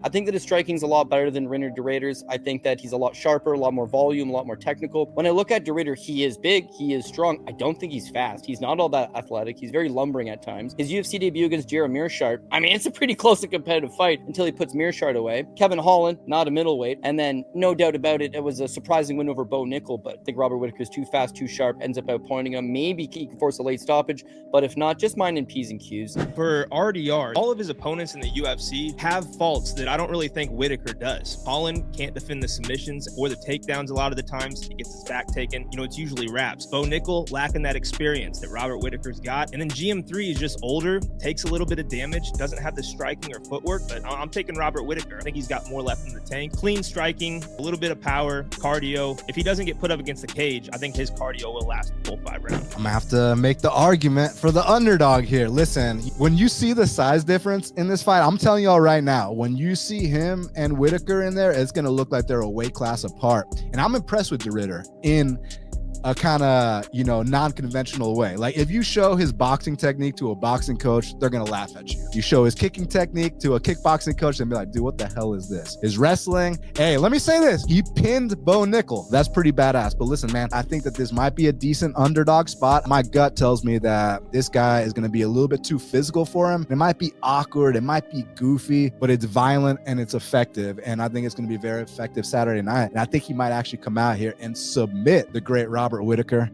I think that his striking's a lot better than Reinier de Rader's. I think that he's a lot sharper, a lot more volume, a lot more technical. When I look at de Rader, he is big, he is strong. I don't think he's fast. He's not all that athletic. He's very lumbering at times. His UFC debut against Jared Mearshart, I mean, it's a pretty close and competitive fight until he puts Mearshart away. Kevin Holland, not a middleweight. And then, no doubt about it, it was a surprising win over Bo Nickel, but I think Robert Whittaker's too fast, too sharp, ends up outpointing him. Maybe he can force a late stoppage, but if not, just mind in P's and Q's. For RDR, all of his opponents in the UFC have faults that I don't really think Whittaker does. Holland can't defend the submissions or the takedowns a lot of the times. He gets his back taken. It's usually wraps. Bo Nickel lacking that experience that Robert Whittaker's got. And then GM3 is just older, takes a little bit of damage, doesn't have the striking or footwork, but I'm taking Robert Whittaker. I think he's got more left in the tank. Clean striking, a little bit of power, cardio. If he doesn't get put up against the cage, I think his cardio will last the full 5 rounds. I'm gonna have to make the argument for the underdog here. Listen, when you see the size difference in this fight, I'm telling y'all right now, when you see him and Whittaker in there, it's gonna look like they're a weight class apart. And I'm impressed with de Ridder in a kind of, non-conventional way. Like, if you show his boxing technique to a boxing coach, they're going to laugh at you. You show his kicking technique to a kickboxing coach and be like, dude, what the hell is this? His wrestling, hey, let me say this. He pinned Bo Nickel. That's pretty badass. But listen, man, I think that this might be a decent underdog spot. My gut tells me that this guy is going to be a little bit too physical for him. It might be awkward. It might be goofy, but it's violent and it's effective. And I think it's going to be very effective Saturday night. And I think he might actually come out here and submit the great Robert Whittaker.